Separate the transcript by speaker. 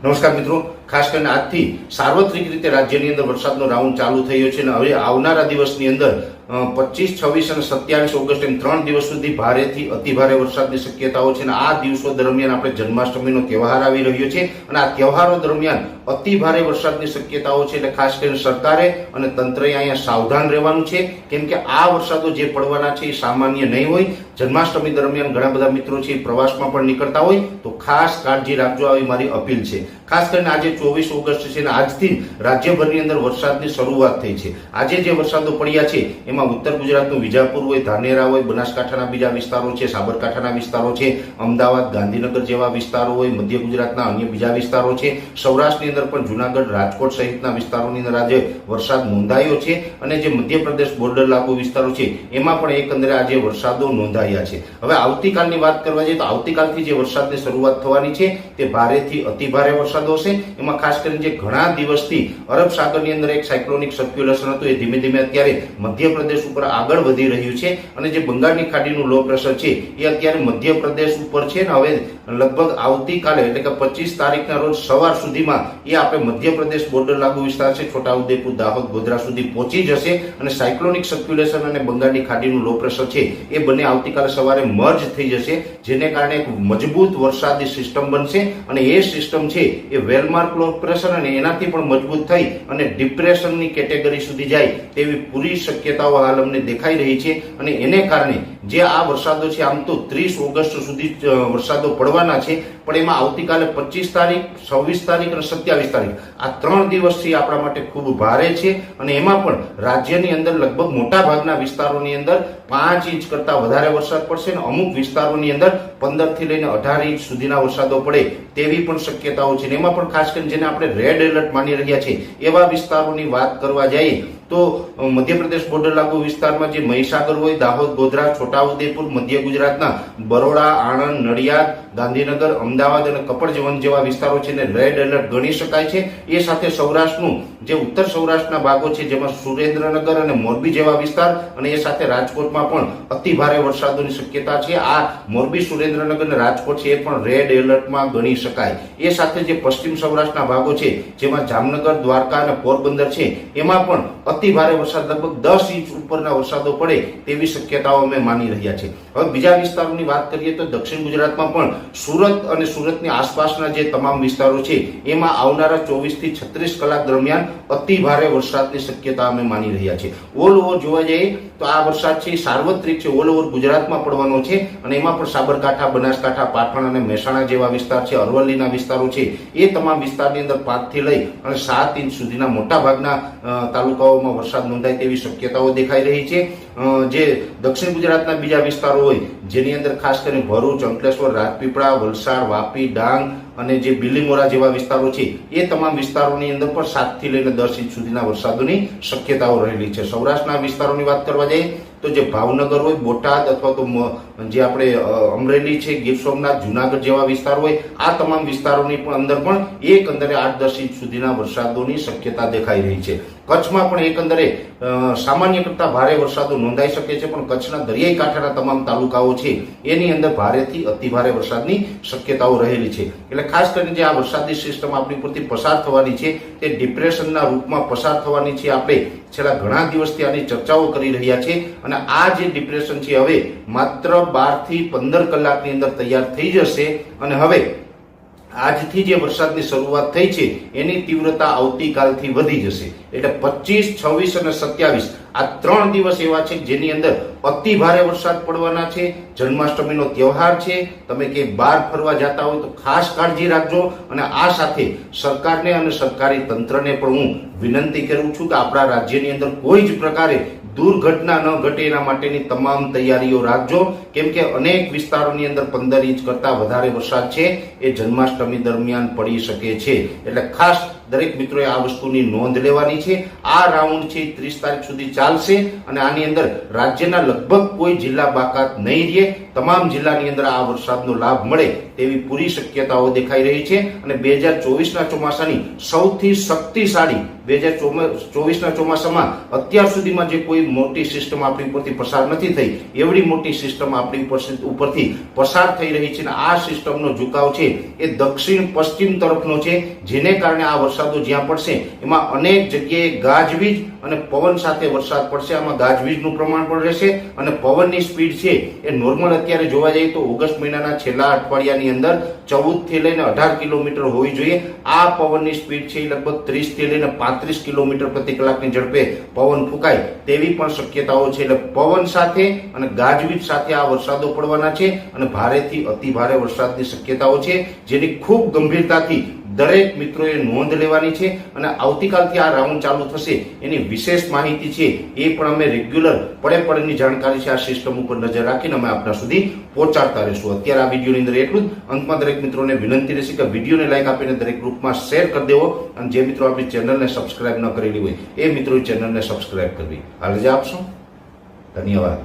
Speaker 1: નમસ્કાર મિત્રો, ખાસ કરીને આજથી સાર્વત્રિક રીતે રાજ્યની અંદર વરસાદનો રાઉન્ડ ચાલુ થયો છે અને હવે આવનારા દિવસની અંદર 25, 26 અને 27 ઓગસ્ટ એમ 3 દિવસ સુધી ભારેથી અતિભારે વરસાદની શક્યતાઓ છે અને આ દિવસો દરમિયાન આપણે જન્માષ્ટમીનો તહેવાર આવી રહ્યો છે અને આ તહેવારો દરમિયાન અતિભારે વરસાદની શક્યતાઓ છે એટલે ખાસ કરીને સરકારે અને તંત્રએ અહીંયા સાવધાન રહેવાનું છે, કેમ કે આ વરસાદો જે પડવાના છે એ સામાન્ય નહીં હોય. જન્માષ્ટમી દરમિયાન ઘણા બધા મિત્રો છે પ્રવાસમાં પણ નીકળતા હોય તો ખાસ કાળજી રાખજો, આવી મારી અપીલ છે. ખાસ કરીને આજે 24 ઓગસ્ટ છે અને આજથી રાજ્યભરની અંદર વરસાદની શરૂઆત થઈ છે. આજે જે વરસાદો પડ્યા છે એમાં ઉત્તર ગુજરાતનું વિજાપુર હોય, ધાનેરા હોય, બનાસકાંઠાના બીજા વિસ્તારો છે, સાબરકાંઠાના વિસ્તારો છે, અમદાવાદ, ગાંધીનગર જેવા વિસ્તારો હોય, મધ્ય ગુજરાતના અન્ય બીજા વિસ્તારો છે, સૌરાષ્ટ્રની અંદર પણ જુનાગઢ, રાજકોટ સહિતના વિસ્તારોની અંદર આજે વરસાદ નોંધાયો છે અને જે મધ્યપ્રદેશ બોર્ડર લાગુ વિસ્તારો છે એમાં પણ એકંદરે આજે વરસાદો નોંધાયા છે. હવે આવતીકાલની વાત કરવા જઈએ તો આવતીકાલથી જે વરસાદની શરૂઆત થવાની છે તે ભારેથી અતિભારે વરસાદો હશે. એમાં ખાસ કરીને જે ઘણા દિવસથી અરબ સાગરની અંદર એક સાયક્લોનિક સર્ક્યુલેશન હતું એ ધીમે ધીમે અત્યારે મધ્યપ્રદેશ ઉપર આગળ વધી રહ્યું છે અને જે બંગાળની ખાડીનું લો પ્રેશર છે એ અત્યારે મધ્યપ્રદેશ ઉપર છે ને હવે લગભગ આવતીકાલે એટલે કે 25 તારીખના રોજ સવાર સુધીમાં એ આપણે મધ્યપ્રદેશ બોર્ડર લાગુ વિસ્તાર છે છોટાઉદેપુર, દાહોદ, ગોધરા સુધી પહોંચી જશે અને સાયક્લોનિક સર્ક્યુલેશન અને બંગાળની ખાડીનું લો પ્રેશર છે એ બંને આવતીકાલે સવારે મર્જ થઈ જશે, જેને કારણે એક મજબૂત વરસાદી સિસ્ટમ બનશે અને એ સિસ્ટમ છે એ વેલમાર્ક લો પ્રેશર અને એનાથી પણ મજબૂત થઈ અને ડિપ્રેશનની કેટેગરી સુધી જાય તેવી પૂરી શક્યતાઓ હાલ અમને દેખાઈ રહી છે. અને એને કારણે જે આ વરસાદો છે આમ તો 30 ઓગસ્ટ સુધી વરસાદો પડવાના છે, પણ એમાં આવતીકાલે 25 તારીખ, 26 તારીખ અને 27 તારીખ આ 3 દિવસથી આપણા માટે ખૂબ ભારે છે અને એમાં પણ રાજ્યની અંદર લગભગ મોટા ભાગના વિસ્તારોની અંદર 5 ઇંચ કરતા વધારે વરસાદ પડશે અને અમુક વિસ્તારોની અંદર 15 થી લઈને 18 ઇંચ સુધીના વરસાદો પડે તેવી પણ શક્યતાઓ છે. એમાં પણ ખાસ કરીને જેને આપણે રેડ એલર્ટ માની રહ્યા છે એવા વિસ્તારોની વાત કરવા જઈએ તો મધ્યપ્રદેશ બોર્ડર લાગુ વિસ્તારમાં જે મહીસાગર હોય, દાહોદ, ગોધરા, છોટાઉદેપુર, મધ્ય ગુજરાતના બરોડા, આણંદ, નડિયાદ, ગાંધીનગર, અમદાવાદ અને કપડવંજ જેવા વિસ્તારો છે ને રેડ એલર્ટ ગણી શકાય છે. એ સાથે સૌરાષ્ટ્રનું જે ઉત્તર સૌરાષ્ટ્રના ભાગો છે જેમાં સુરેન્દ્રનગર અને મોરબી જેવા વિસ્તાર અને એ સાથે રાજકોટમાં પણ અતિ ભારે વરસાદોની શક્યતા છે. આ મોરબી, સુરેન્દ્રનગર અને રાજકોટ છે એ પણ રેડ એલર્ટમાં ગણી શકાય. એ સાથે જે પશ્ચિમ સૌરાષ્ટ્રના ભાગો છે જેમાં જામનગર, દ્વારકા અને પોરબંદર છે એમાં પણ અતિ ભારે વરસાદ લગભગ 10 ઇંચ ઉપરના વરસાદો પડે તેવી શક્યતાઓ અમે માની રહ્યા છે. હવે બીજા વિસ્તારોની વાત કરીએ તો દક્ષિણ ગુજરાતમાં પણ સુરત અને સુરતની આસપાસના જે તમામ વિસ્તારો છે એમાં આવનારા 24 થી 36 કલાક દરમિયાન અતિ ભારે વરસાદની શક્યતા અમે માની રહ્યા છે. ઓલ ઓવર જોવા જઈએ તો આ વરસાદ છે સાર્વત્રિક છે, ઓલ ઓવર ગુજરાતમાં પડવાનો છે અને એમાં પણ સાબરકાંઠા, બનાસકાંઠા, પાટણ અને મહેસાણા જેવા વિસ્તાર છે, અરવલ્લીના વિસ્તારો છે એ તમામ વિસ્તારની અંદર 5 થી લઈ અને 7 ઇંચ સુધીના મોટા ભાગના તાલુકાઓમાં વરસાદ નોંધાય તેવી શક્યતાઓ દેખાઈ રહી છે. જે દક્ષિણ ગુજરાતના બીજા વિસ્તારો હોય જેની અંદર ખાસ કરીને ભરૂચ, અંકલેશ્વર, રાજપીપળા, વલસાડ, વાપી, ડાંગ અને જે બિલીમોરા જેવા વિસ્તારો છે એ તમામ વિસ્તારોની અંદર પણ 7 થી લઈને 10 ઇંચ સુધીના વરસાદોની શક્યતાઓ રહેલી છે. સૌરાષ્ટ્રના વિસ્તારોની વાત કરવા જઈએ તો જે ભાવનગર હોય, બોટાદ અથવા તો જે આપણે અમરેલી છે, ગીર સોમનાથ, જુનાગઢ જેવા વિસ્તારો હોય આ તમામ વિસ્તારોની પણ અંદર પણ એકંદરે 8-10 ઇંચ સુધીના વરસાદોની શક્યતા દેખાઈ રહી છે. કચ્છમાં પણ એકંદરે સામાન્ય કરતા ભારે વરસાદો નોંધાઈ શકે છે, પણ કચ્છના દરિયાઈ કાંઠાના તમામ તાલુકાઓ છે એની અંદર ભારેથી અતિભારે વરસાદની શક્યતાઓ રહેલી છે. એટલે ખાસ કરીને જે આ વરસાદી સિસ્ટમ આપણી પરથી પસાર થવાની છે તે ડિપ્રેશનના રૂપમાં પસાર થવાની છે. આપણે છેલ્લા ઘણા દિવસથી આની ચર્ચાઓ કરી રહ્યા છે અને આ જે ડિપ્રેશન છે હવે માત્ર 12 થી 15 કલાકની અંદર તૈયાર થઈ જશે અને હવે આજથી જે વરસાદની શરૂઆત થઈ છે એની તીવ્રતા આવતીકાલથી વધી જશે. એટલે 25, 26 અને 27 આ 3 દિવસ એવા છે જેની અંદર અતિ ભારે વરસાદ પડવાના છે. જન્માષ્ટમીનો તહેવાર છે, તમે કે બહાર ફરવા જતા હોય તો ખાસ કાળજી રાખજો અને આ સાથે સરકારને અને સરકારી તંત્રને પણ હું વિનંતી કરું છું કે આપણા રાજ્યની અંદર કોઈ જ પ્રકારે દુર્ઘટના ન ઘટે એના માટેની તમામ તૈયારીઓ રાખજો, કેમ કે અનેક વિસ્તારોની અંદર 15 ઇંચ કરતા વધારે વરસાદ છે એ જન્માષ્ટમી દરમિયાન પડી શકે છે. એટલે ખાસ દરેક મિત્રોએ આ વસ્તુની નોંધ લેવાની છે. આ રાઉન્ડ છે 30 તારીખ સુધી ચાલશે અને આની અંદર રાજ્યના લગભગ કોઈ જિલ્લા બાકાત નહીં રહે. તમામ જિલ્લાની અંદર આ વરસાદનો લાભ મળે તેવી પૂરી શક્યતાઓ દેખાઈ રહી છે અને 2024ના ચોમાસાની સૌથી શક્તિશાળી 2024ના ચોમાસામાં અત્યાર સુધીમાં જે કોઈ મોટી સિસ્ટમ આપણી ઉપરથી પસાર નથી થઈ એવડી મોટી સિસ્ટમ આપણી ઉપરથી પસાર થઈ રહી છે અને આ સિસ્ટમનો ઝુકાવ છે એ દક્ષિણ પશ્ચિમ તરફનો છે, જેને કારણે આ વરસાદો જ્યાં પડશે એમાં અનેક જગ્યાએ ગાજવીજ અને પવન સાથે વરસાદ પડશે. આમાં ગાજવીજનું પ્રમાણ પણ રહેશે અને પવનની સ્પીડ છે એ નોર્મલ અત્યારે જોવા જઈએ તો ઓગસ્ટ મહિનાના છેલ્લા અઠવાડિયાની અંદર 14 થી લઈને 18 કિલોમીટર હોવી જોઈએ. આ પવનની સ્પીડ છે એ લગભગ 30 થી લઈને 35 કિલોમીટર પ્રતિ કલાકની ઝડપે પવન ફૂંકાય તેવી પણ શક્યતાઓ છે. એટલે પવન સાથે અને ગાજવીજ સાથે આ વરસાદો પડવાના છે અને ભારેથી અતિ ભારે વરસાદની શક્યતાઓ છે, જેની ખૂબ ગંભીરતાથી દરેક મિત્રોએ નોંધ લેવાની છે અને આવતીકાલથી આ રાઉન્ડ ચાલુ થશે એની વિશેષ માહિતી છે એ પણ અમે રેગ્યુલર પડેની જાણકારી છે આ સિસ્ટમ ઉપર નજર રાખીને અમે આપના સુધી પહોંચાડતા રહીશું. અત્યારે આ વિડીયોની અંદર એટલું જ. અંતમાં દરેક મિત્રોને વિનંતી રહેશે કે વિડીયોને લાઈક આપીને દરેક ગ્રુપમાં શેર કરી દેવો અને જે મિત્રો આપણી ચેનલને સબસ્ક્રાઇબ ન કરેલી હોય એ મિત્રો ચેનલને સબસ્ક્રાઇબ કરવી. હાલ રજા આપશો. ધન્યવાદ.